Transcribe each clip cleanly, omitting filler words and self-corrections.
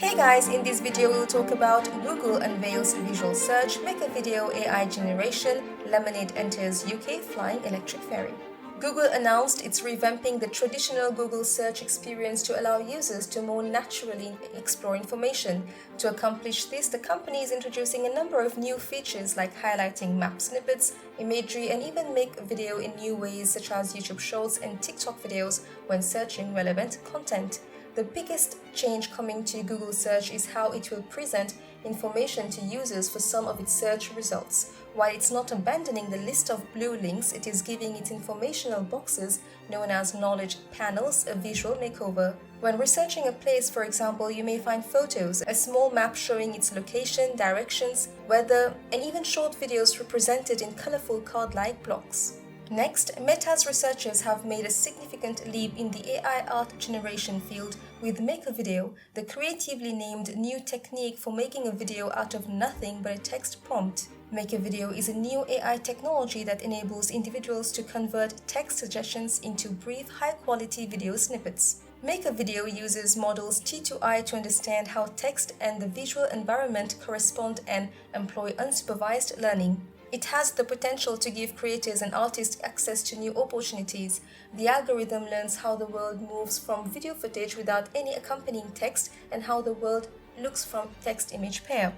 Hey guys, in this video we'll talk about Google unveils visual search, make a video AI generation, Lemonade enters UK flying electric ferry. Google announced it's revamping the traditional Google search experience to allow users to more naturally explore information. To accomplish this, the company is introducing a number of new features like highlighting map snippets, imagery, and even make video in new ways such as YouTube Shorts and TikTok videos when searching relevant content. The biggest change coming to Google Search is how it will present information to users for some of its search results. While it's not abandoning the list of blue links, it is giving its informational boxes, known as knowledge panels, a visual makeover. When researching a place, for example, you may find photos, a small map showing its location, directions, weather, and even short videos represented in colorful card-like blocks. Next, Meta's researchers have made a significant leap in the AI art generation field with Make a Video, the creatively named new technique for making a video out of nothing but a text prompt. Make a Video is a new AI technology that enables individuals to convert text suggestions into brief, high-quality video snippets. Make a Video uses models T2I to understand how text and the visual environment correspond and employ unsupervised learning. It has the potential to give creators and artists access to new opportunities. The algorithm learns how the world moves from video footage without any accompanying text and how the world looks from text-image pair.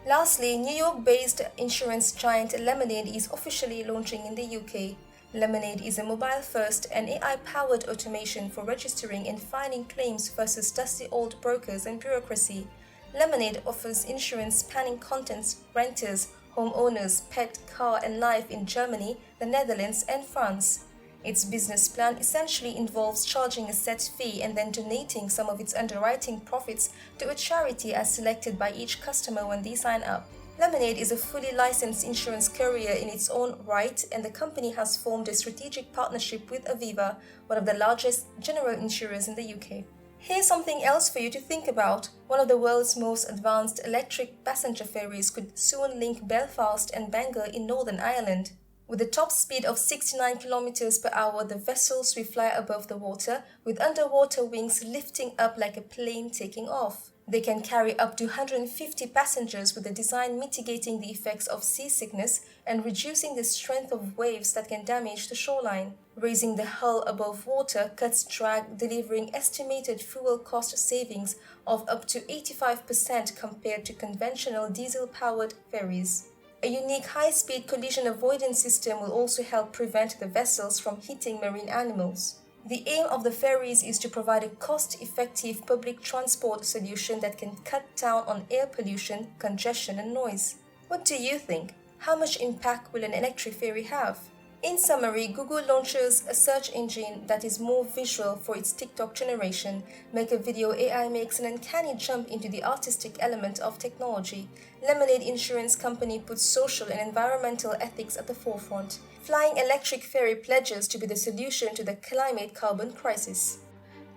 Lastly, New York-based insurance giant Lemonade is officially launching in the UK. Lemonade is a mobile-first and AI-powered automation for registering and filing claims versus dusty old brokers and bureaucracy. Lemonade offers insurance spanning contents, renters, homeowners, pet, car, and life in Germany, the Netherlands, and France. Its business plan essentially involves charging a set fee and then donating some of its underwriting profits to a charity as selected by each customer when they sign up. Lemonade is a fully licensed insurance carrier in its own right, and the company has formed a strategic partnership with Aviva, one of the largest general insurers in the UK. Here's something else for you to think about. One of the world's most advanced electric passenger ferries could soon link Belfast and Bangor in Northern Ireland. With a top speed of 69 km per hour, the vessels will fly above the water, with underwater wings lifting up like a plane taking off. They can carry up to 150 passengers, with the design mitigating the effects of seasickness and reducing the strength of waves that can damage the shoreline. Raising the hull above water cuts drag, delivering estimated fuel cost savings of up to 85% compared to conventional diesel-powered ferries. A unique high-speed collision avoidance system will also help prevent the vessels from hitting marine animals. The aim of the ferries is to provide a cost-effective public transport solution that can cut down on air pollution, congestion, and noise. What do you think? How much impact will an electric ferry have? In summary, Google launches a search engine that is more visual for its TikTok generation. Make a Video AI makes an uncanny jump into the artistic element of technology. Lemonade Insurance Company puts social and environmental ethics at the forefront. Flying electric ferry pledges to be the solution to the climate carbon crisis.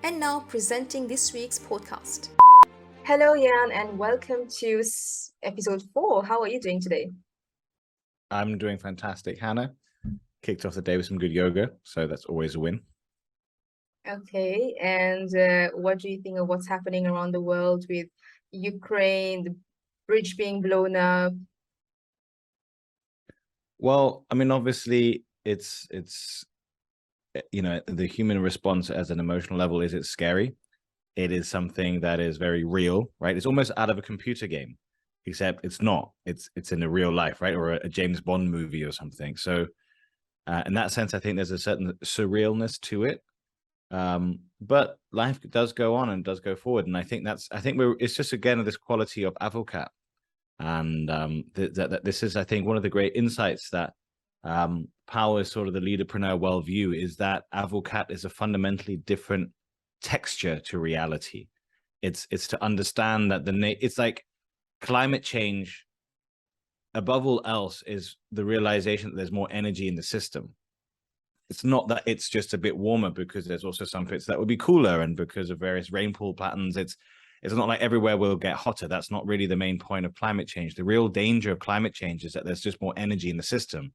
And now presenting this week's podcast. Hello, Jan, and welcome to episode 4. How are you doing today? I'm doing fantastic, Hannah. Kicked off the day with some good yoga, so that's always a win. Okay, and what do you think of what's happening around the world with Ukraine, the bridge being blown up? Well, I mean, obviously, it's the human response as an emotional level is it's scary. It is something that is very real, right? It's almost out of a computer game, except it's not. It's in a real life, right? Or a James Bond movie or something. So in that sense, I think there's a certain surrealness to it. But life does go on and does go forward. And I think it's just, again, this quality of avocat. And this is, I think, one of the great insights that powers sort of the leadapreneur worldview is that avocat is a fundamentally different texture to reality. It's to understand that it's like climate change, above all else, is the realization that there's more energy in the system. It's not that it's just a bit warmer, because there's also some bits that would be cooler, and because of various rainfall patterns, it's not like everywhere will get hotter. That's not really the main point of climate change. The real danger of climate change is that there's just more energy in the system.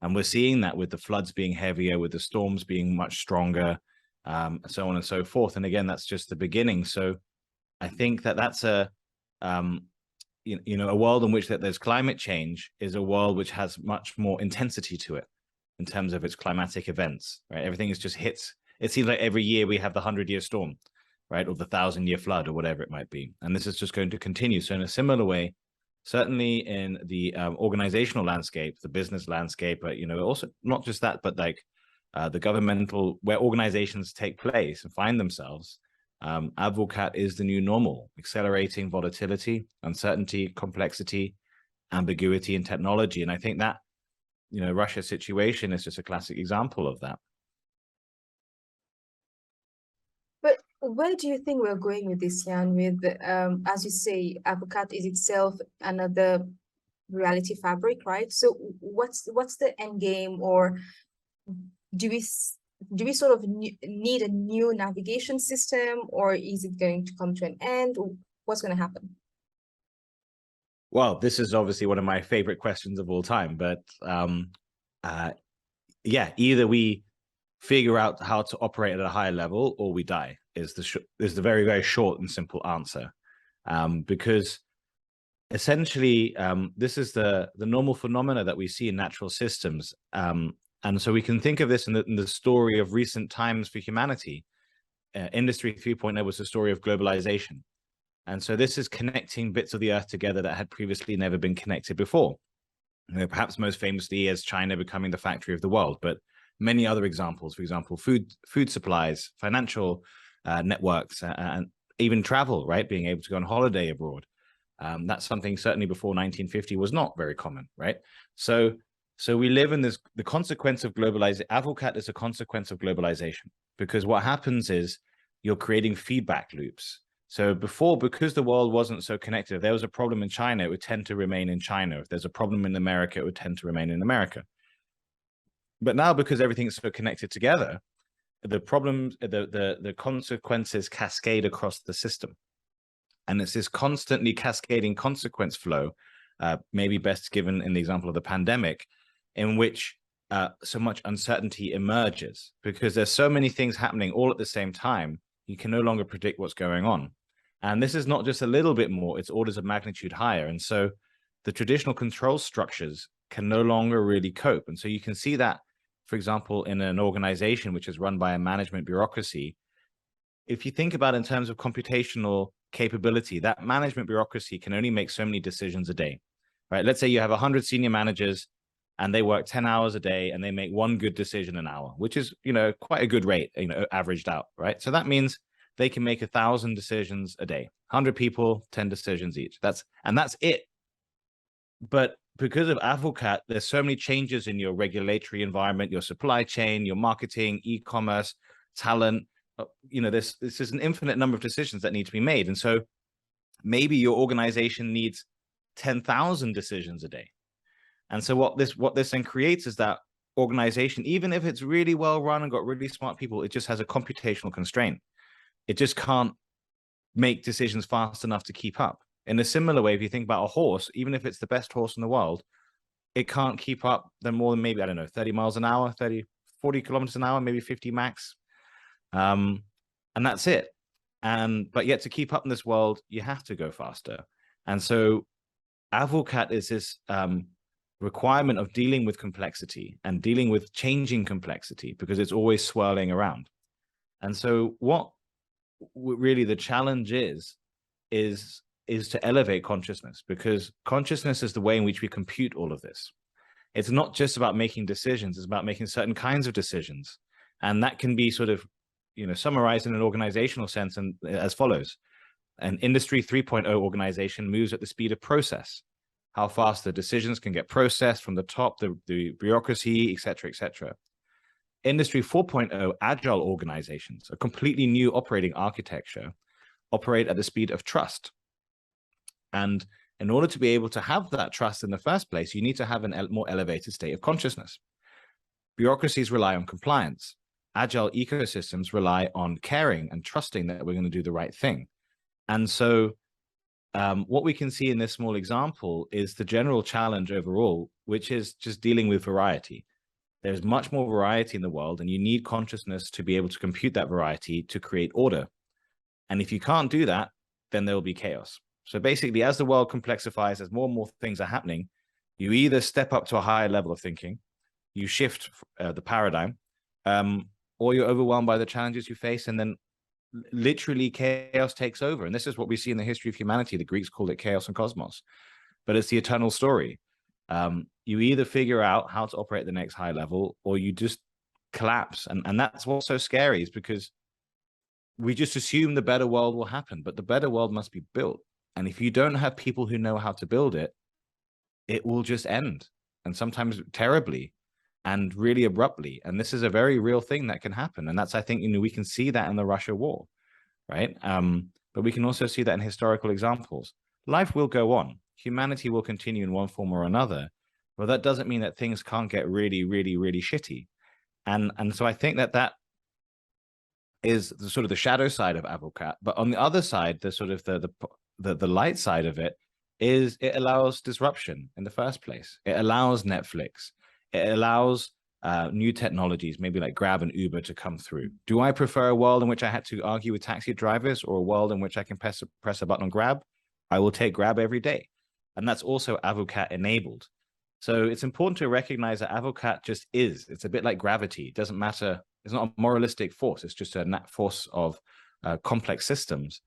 And we're seeing that with the floods being heavier, with the storms being much stronger, so on and so forth. And again, that's just the beginning. So I think that that's a world in which that there's climate change is a world which has much more intensity to it in terms of its climatic events, right? Everything is just hits. It seems like every year we have the 100-year storm, right? Or the 1,000-year flood or whatever it might be. And this is just going to continue. So in a similar way, certainly in the organizational landscape, the business landscape, but, also not just that, but like the governmental, where organizations take place and find themselves, Avocat is the new normal, accelerating volatility, uncertainty, complexity, ambiguity in technology. And I think that, Russia's situation is just a classic example of that. But where do you think we're going with this, Jan? With, as you say, Avocat is itself another reality fabric, right? So what's the end game, or do we sort of need a new navigation system, or is it going to come to an end? Or what's going to happen? Well, this is obviously one of my favorite questions of all time, but yeah, either we figure out how to operate at a higher level or we die is the very, very short and simple answer. Because essentially, this is the normal phenomena that we see in natural systems. And so we can think of this in the story of recent times for humanity. Industry 3.0 was the story of globalization. And so this is connecting bits of the earth together that had previously never been connected before. Perhaps most famously as China becoming the factory of the world, but many other examples, for example, food supplies, financial networks, and even travel, right? Being able to go on holiday abroad. That's something certainly before 1950 was not very common, right? So we live in the consequence of globalization. Avocat is a consequence of globalization, because what happens is you're creating feedback loops. So before, because the world wasn't so connected, if there was a problem in China, it would tend to remain in China. If there's a problem in America, it would tend to remain in America. But now, because everything's so connected together, the problems, the consequences cascade across the system. And it's this constantly cascading consequence flow, maybe best given in the example of the pandemic, in which so much uncertainty emerges, because there's so many things happening all at the same time. You can no longer predict what's going on. And this is not just a little bit more, it's orders of magnitude higher. And so the traditional control structures can no longer really cope. And so you can see that, for example, in an organization which is run by a management bureaucracy. If you think about it in terms of computational capability, that management bureaucracy can only make so many decisions a day, right? Let's say you have 100 senior managers and they work 10 hours a day and they make one good decision an hour, which is, quite a good rate, averaged out, right? So that means they can make 1,000 decisions a day, 100 people, 10 decisions each. That's it. But because of Avocat, there's so many changes in your regulatory environment, your supply chain, your marketing, e-commerce, talent. This is an infinite number of decisions that need to be made. And so maybe your organization needs 10,000 decisions a day. And so what this then creates is that organization, even if it's really well run and got really smart people, it just has a computational constraint. It just can't make decisions fast enough to keep up. In a similar way, if you think about a horse, even if it's the best horse in the world, it can't keep up more than maybe, 30 miles an hour, 40 kilometers an hour, maybe 50 max. And that's it. But yet to keep up in this world, you have to go faster. And so Avocat is this requirement of dealing with complexity and dealing with changing complexity, because it's always swirling around. And so what really the challenge is to elevate consciousness, because consciousness is the way in which we compute all of this. It's not just about making decisions, it's about making certain kinds of decisions. And that can be sort of, summarized in an organizational sense and as follows. An Industry 3.0 organization moves at the speed of process, how fast the decisions can get processed from the top, the bureaucracy, et cetera, et cetera. Industry 4.0 agile organizations, a completely new operating architecture, operate at the speed of trust. And in order to be able to have that trust in the first place, you need to have a more elevated state of consciousness. Bureaucracies rely on compliance. Agile ecosystems rely on caring and trusting that we're going to do the right thing. And so what we can see in this small example is the general challenge overall, which is just dealing with variety. There's much more variety in the world, and you need consciousness to be able to compute that variety to create order. And if you can't do that, then there will be chaos. So basically, as the world complexifies, as more and more things are happening, you either step up to a higher level of thinking, you shift the paradigm, or you're overwhelmed by the challenges you face, and then literally chaos takes over. And this is what we see in the history of humanity. The Greeks called it chaos and cosmos, but it's the eternal story. You either figure out how to operate at the next high level, or you just collapse. And that's what's so scary, is because we just assume the better world will happen, but the better world must be built. And if you don't have people who know how to build it, it will just end, and sometimes terribly and really abruptly. And this is a very real thing that can happen. And that's, I think, we can see that in the Russia war, right? But we can also see that in historical examples. Life will go on. Humanity will continue in one form or another, but that doesn't mean that things can't get really, really, really shitty. And so I think that is the sort of the shadow side of Avocat. But on the other side, the sort of the light side of it is it allows disruption in the first place. It allows Netflix. It allows new technologies, maybe like Grab and Uber, to come through. Do I prefer a world in which I had to argue with taxi drivers, or a world in which I can press a button on Grab? I will take Grab every day. And that's also Avocat enabled. So it's important to recognize that Avocat just is. It's a bit like gravity. It doesn't matter. It's not a moralistic force. It's just a force of complex systems.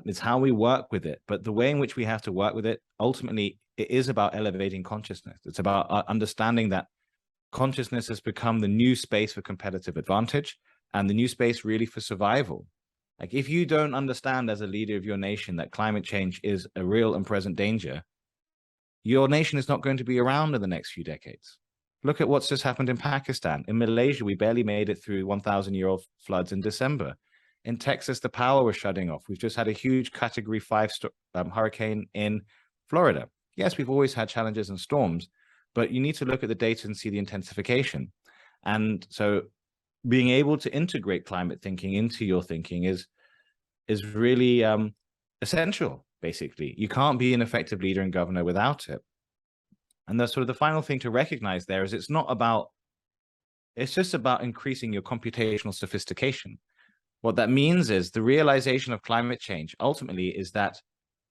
It's how we work with it. But the way in which we have to work with it, ultimately, it is about elevating consciousness. It's about understanding that consciousness has become the new space for competitive advantage, and the new space really for survival. Like, if you don't understand as a leader of your nation that climate change is a real and present danger, your nation is not going to be around in the next few decades. Look at what's just happened in Pakistan. In Malaysia, we barely made it through 1,000-year-old floods in December. In Texas, the power was shutting off. We've just had a huge Category 5 hurricane in Florida. Yes, we've always had challenges and storms, but you need to look at the data and see the intensification. And so being able to integrate climate thinking into your thinking is really essential, basically. You can't be an effective leader and governor without it. And the sort of the final thing to recognize there is it's just about increasing your computational sophistication. What that means is the realization of climate change ultimately is that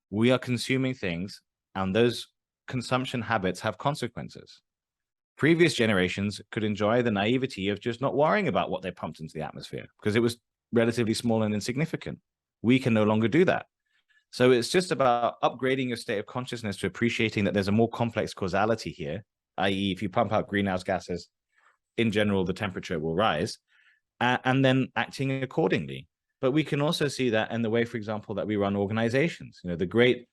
we are consuming things, and those consumption habits have consequences. Previous generations could enjoy the naivety of just not worrying about what they pumped into the atmosphere because it was relatively small and insignificant. We can no longer do that. So it's just about upgrading your state of consciousness to appreciating that there's a more complex causality here, i.e., if you pump out greenhouse gases, in general, the temperature will rise, and then acting accordingly. But we can also see that in the way, for example, that we run organizations, the great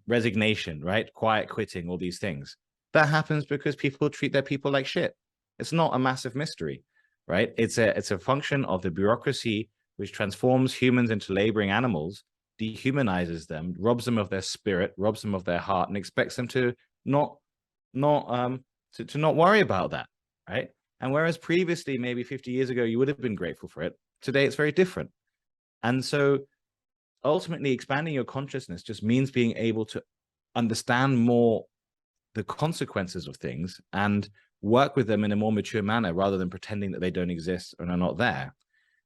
resignation, right? Quiet quitting, all these things. That happens because people treat their people like shit. It's not a massive mystery, right? It's a function of the bureaucracy which transforms humans into laboring animals, dehumanizes them, robs them of their spirit, robs them of their heart, and expects them to not worry about that, right? And whereas previously, maybe 50 years ago, you would have been grateful for it, today it's very different. And so ultimately, expanding your consciousness just means being able to understand more the consequences of things and work with them in a more mature manner rather than pretending that they don't exist and are not there.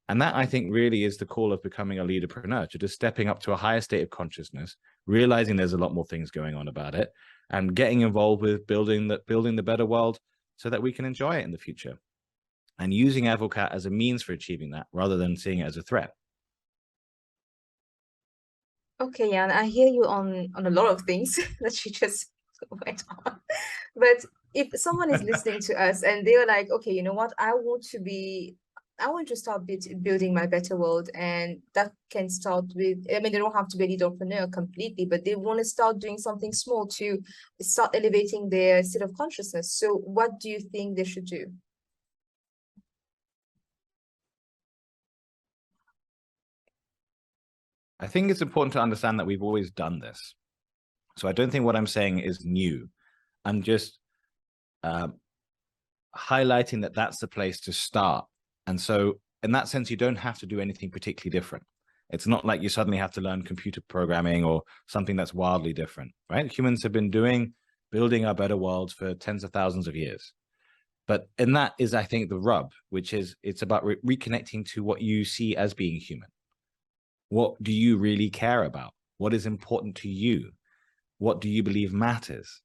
And that, I think, really is the call of becoming a leaderpreneur, to just stepping up to a higher state of consciousness, realizing there's a lot more things going on about it, and getting involved with building the better world so that we can enjoy it in the future, and using Avocat as a means for achieving that rather than seeing it as a threat. Okay, Jan, I hear you on a lot of things that you just went on. But if someone is listening to us and they're like, okay, you know what, I want to start building my better world, and that can start with, I mean, they don't have to be a leaderpreneur completely, but they want to start doing something small to start elevating their state of consciousness. So what do you think they should do? I think it's important to understand that we've always done this. So I don't think what I'm saying is new. I'm just highlighting that that's the place to start. And so in that sense, you don't have to do anything particularly different. It's not like you suddenly have to learn computer programming or something that's wildly different, right? Humans have been building our better worlds for tens of thousands of years. But and that is, I think, the rub, which is it's about reconnecting to what you see as being human. What do you really care about? What is important to you? What do you believe matters?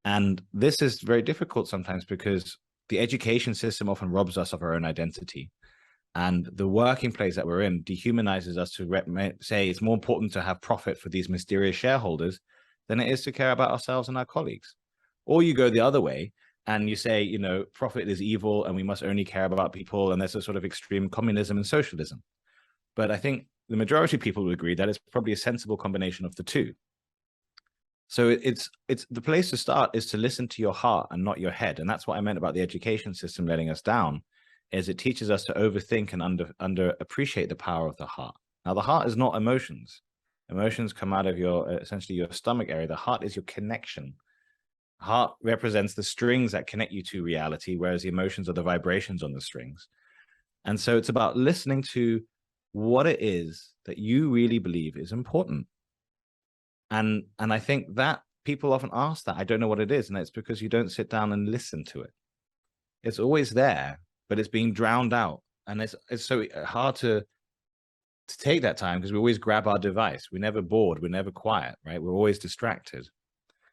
And this is very difficult sometimes because the education system often robs us of our own identity. And the working place that we're in dehumanizes us to say it's more important to have profit for these mysterious shareholders than it is to care about ourselves and our colleagues. Or you go the other way and you say, you know, profit is evil and we must only care about people. And there's a sort of extreme communism and socialism. But I think the majority of people would agree that it's probably a sensible combination of the two. So it's the place to start is to listen to your heart and not your head. And that's what I meant about the education system letting us down, is it teaches us to overthink and underappreciate the power of the heart. Now, the heart is not emotions. Emotions come out of your, essentially your stomach area. The heart is your connection. Heart represents the strings that connect you to reality, whereas the emotions are the vibrations on the strings. And so it's about listening to what it is that you really believe is important. And I think that people often ask that, I don't know what it is. And it's because you don't sit down and listen to it. It's always there, but it's being drowned out. And it's so hard to take that time because we always grab our device. We're never bored. We're never quiet, right? We're always distracted.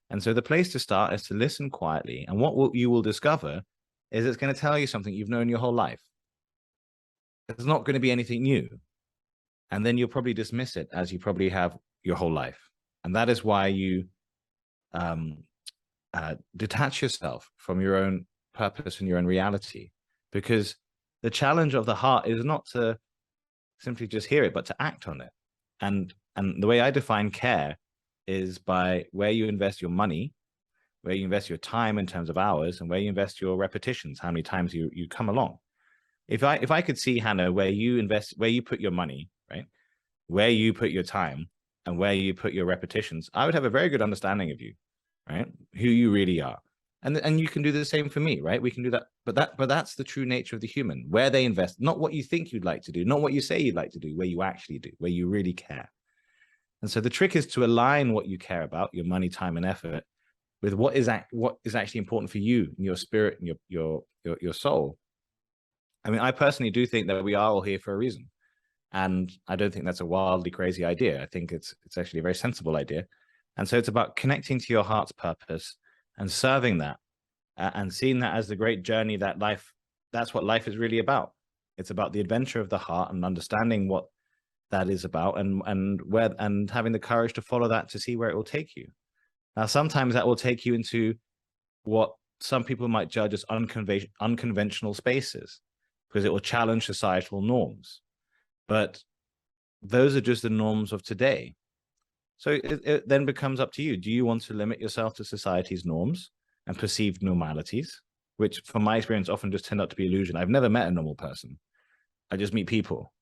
And so the place to start is to listen quietly. And what you will discover is it's going to tell you something you've known your whole life. It's not going to be anything new. And then you'll probably dismiss it as you probably have your whole life. And that is why you detach yourself from your own purpose and your own reality. Because the challenge of the heart is not to simply just hear it, but to act on it. And the way I define care is by where you invest your money, where you invest your time in terms of hours, and where you invest your repetitions, how many times you come along. If I could see, Hannah, where you invest, where you put your money, right, where you put your time, and where you put your repetitions, I would have a very good understanding of you, right? Who you really are. And you can do the same for me, right? We can do that. But that's the true nature of the human, where they invest, not what you think you'd like to do, not what you say you'd like to do, where you actually do, where you really care. And so the trick is to align what you care about, your money, time, and effort, with what is actually important for you and your spirit and your soul. I mean, I personally do think that we are all here for a reason. And I don't think that's a wildly crazy idea. I think it's actually a very sensible idea. And so it's about connecting to your heart's purpose and serving that and seeing that as the great journey that that's what life is really about. It's about the adventure of the heart and understanding what that is about and having the courage to follow that to see where it will take you. Now, sometimes that will take you into what some people might judge as unconventional spaces because it will challenge societal norms. But those are just the norms of today. So it then becomes up to you. Do you want to limit yourself to society's norms and perceived normalities, which from my experience often just tend out to be illusion? I've never met a normal person. I just meet people,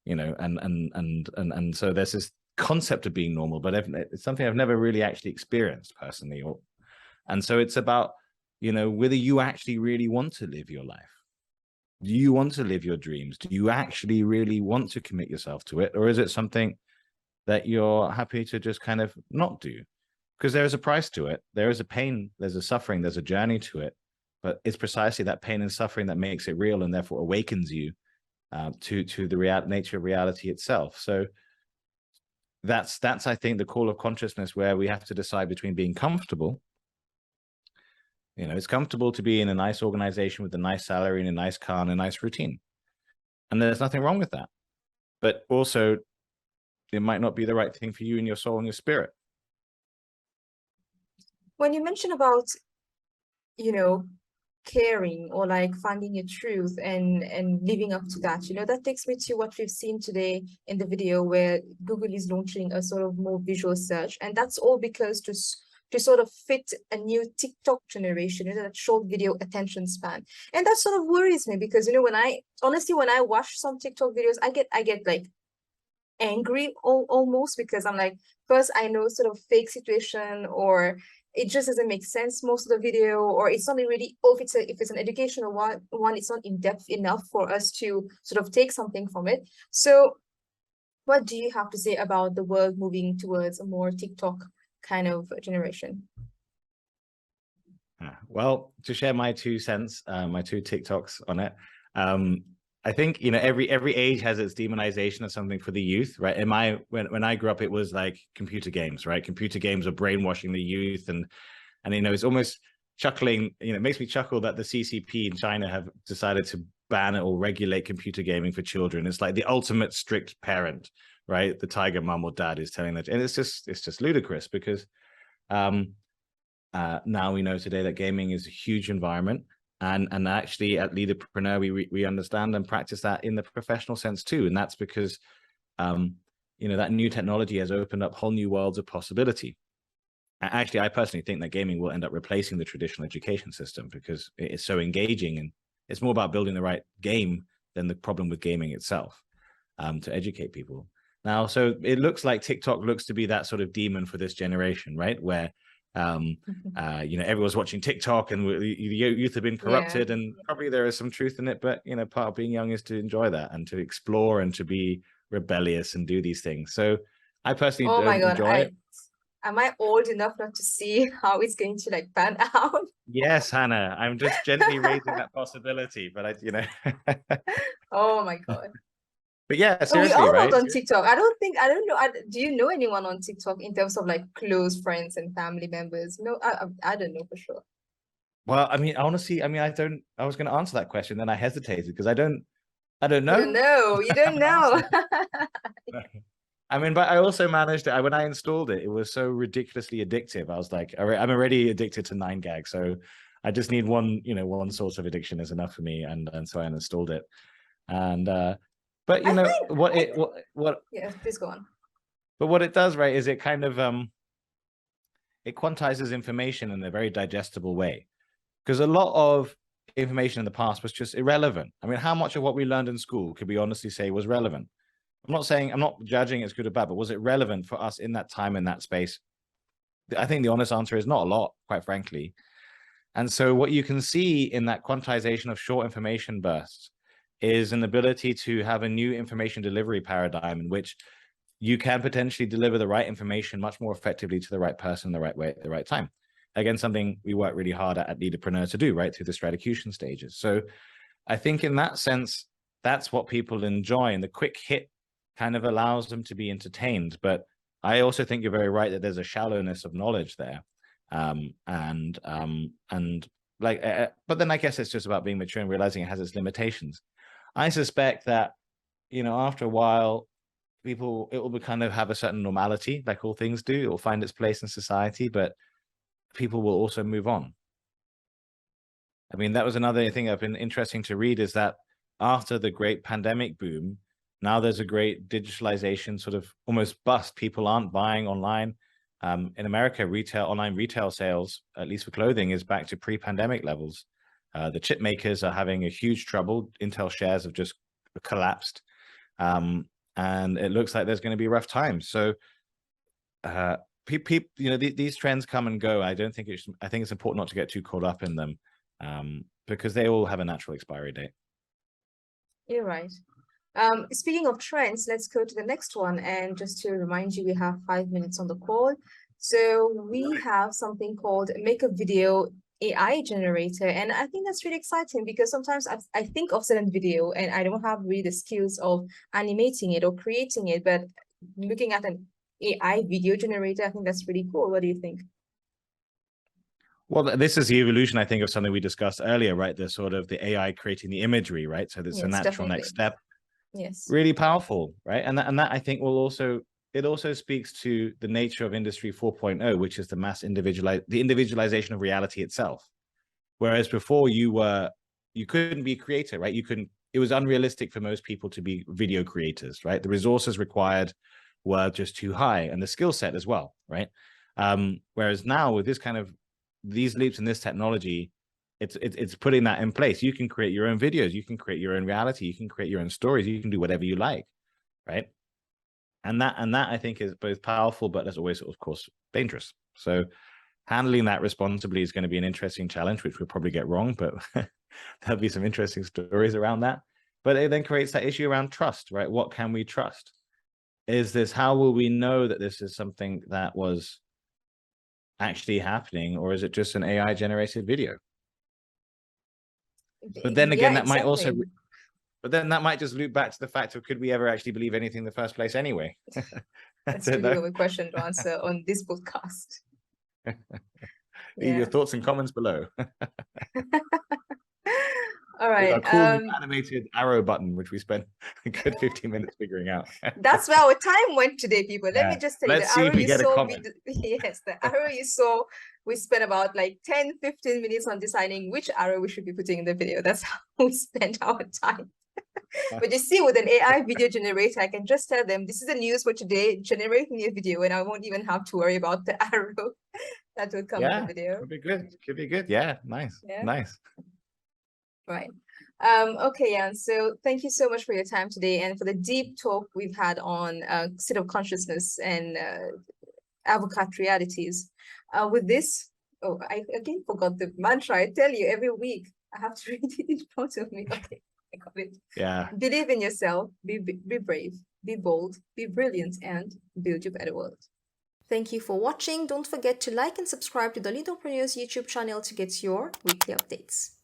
you know, and so there's this concept of being normal, but it's something I've never really actually experienced personally. And so it's about, you know, whether you actually really want to live your life. Do you want to live your dreams? Do you actually really want to commit yourself to it? Or is it something that you're happy to just kind of not do? Because there is a price to it. There is a pain, there's a suffering, there's a journey to it. But it's precisely that pain and suffering that makes it real and therefore awakens you to the nature of reality itself. So that's I think the call of consciousness, where we have to decide between being comfortable. You know, it's comfortable to be in a nice organization with a nice salary and a nice car and a nice routine. And there's nothing wrong with that. But also, it might not be the right thing for you and your soul and your spirit. When you mention about, you know, caring or like finding your truth and living up to that, you know, that takes me to what we've seen today in the video where Google is launching a sort of more visual search. And that's all because to sort of fit a new TikTok generation, you know, that short video attention span. And that sort of worries me because, you know, when I watch some TikTok videos, I get like angry almost, because I'm like, first I know sort of fake situation, or it just doesn't make sense most of the video, or it's not really, or if it's an educational one, it's not in depth enough for us to sort of take something from it. So what do you have to say about the world moving towards a more TikTok kind of generation? Well, to share my 2 cents, my 2 TikToks on it. I think, you know, every age has its demonization of something for the youth, right? When I grew up, it was like computer games, right? Computer games are brainwashing the youth, and you know, it's almost chuckling. You know, it makes me chuckle that the CCP in China have decided to ban or regulate computer gaming for children. It's like the ultimate strict parent, right? The tiger mom or dad is telling that, and it's just ludicrous because now we know today that gaming is a huge environment. And actually at Leadapreneur, we understand and practice that in the professional sense too. And that's because, you know, that new technology has opened up whole new worlds of possibility. Actually, I personally think that gaming will end up replacing the traditional education system because it is so engaging, and it's more about building the right game than the problem with gaming itself, to educate people. Now, so it looks like TikTok looks to be that sort of demon for this generation, right? Where you know, everyone's watching TikTok and the youth have been corrupted, Yeah. and probably there is some truth in it, but you know, part of being young is to enjoy that and to explore and to be rebellious and do these things. So I personally Oh my don't God, enjoy it. am I old enough not to see how it's going to like pan out? Yes, Hannah, I'm just gently raising that possibility, but you know, Oh my God. but yeah, Oh, we seriously, all not right? on TikTok. I don't know. Do you know anyone on TikTok in terms of like close friends and family members? No, I don't know for sure. Well, I mean, honestly, I mean, I was going to answer that question, then I hesitated because I don't You don't know. know. You I don't haven't know. answered. I mean, but I also managed it. When I installed it, it was so ridiculously addictive. I was like, all right, I'm already addicted to 9gag, so I just need one, you know, one source of addiction is enough for me, and so I installed it. And but you I know find, what I it think, what yeah, please go on. but what it does, right, is it kind of it quantizes information in a very digestible way, because a lot of information in the past was just irrelevant. I mean, how much of what we learned in school could we honestly say was relevant? I'm not judging it's good or bad, but was it relevant for us in that time, in that space? I think the honest answer is not a lot, quite frankly. And so what you can see in that quantization of short information bursts is an ability to have a new information delivery paradigm in which you can potentially deliver the right information much more effectively to the right person, the right way, at the right time. Again, something we work really hard at Leadapreneur to do, right, through the stratification stages. So I think in that sense, that's what people enjoy, and the quick hit kind of allows them to be entertained. But I also think you're very right that there's a shallowness of knowledge there, and like, but then I guess it's just about being mature and realizing it has its limitations. I suspect that, you know, after a while, it will kind of have a certain normality, like all things do. It will find its place in society, but people will also move on. I mean, that was another thing I've been interesting to read, is that after the great pandemic boom, now there's a great digitalization sort of almost bust. People aren't buying online. In America, online retail sales, at least for clothing, is back to pre-pandemic levels. The chip makers are having a huge trouble. Intel shares have just collapsed. And it looks like there's going to be rough times. So, you know, these trends come and go. I think it's important not to get too caught up in them, because they all have a natural expiry date. You're right. Speaking of trends, let's go to the next one. And just to remind you, we have 5 minutes on the call. So we have something called Make a Video AI Generator. And I think that's really exciting because sometimes I think of certain video and I don't have really the skills of animating it or creating it, but looking at an AI video generator, I think that's really cool. What do you think? Well, this is the evolution, I think, of something we discussed earlier, right? The sort of the AI creating the imagery, right? So that's a Yes, natural definitely. next step. Yes. Really powerful, right? And that I think will also, it also speaks to the nature of Industry 4.0, which is the individualization of reality itself. Whereas before you couldn't be a creator, right? It was unrealistic for most people to be video creators, right? The resources required were just too high, and the skill set as well, right? Whereas now with these leaps in this technology, it's putting that in place. You can create your own videos, you can create your own reality, you can create your own stories, you can do whatever you like, right? And that I think is both powerful, but as always, of course, dangerous. So handling that responsibly is going to be an interesting challenge, which we'll probably get wrong, but there'll be some interesting stories around that. But it then creates that issue around trust, right? What can we trust? How will we know that this is something that was actually happening, or is it just an AI generated video? But then again, Yeah, that might also, exactly. But then that might just loop back to the fact of, could we ever actually believe anything in the first place anyway? That's too big of a question to answer on this podcast. Leave your thoughts and comments below. All right. Our cool new animated arrow button, which we spent a good 15 minutes figuring out. That's where our time went today, people. Let me just tell you, Let's see if we get a comment. Yes, the arrow you saw, we spent about like 10-15 minutes on deciding which arrow we should be putting in the video. That's how we spent our time. But you see, with an AI video generator, I can just tell them, this is the news for today, generate me a video, and I won't even have to worry about the arrow that will come in the video. Could be good. Could be good. Yeah, nice. Yeah. Nice. Right. Okay, Jan. So thank you so much for your time today and for the deep talk we've had on state of consciousness and advocate realities. With this, I again forgot the mantra. I tell you every week I have to read it in front of me. Okay, I got it. Yeah. Believe in yourself. Be brave. Be bold. Be brilliant, and build your better world. Thank you for watching. Don't forget to like and subscribe to the Leadapreneurs YouTube channel to get your weekly updates.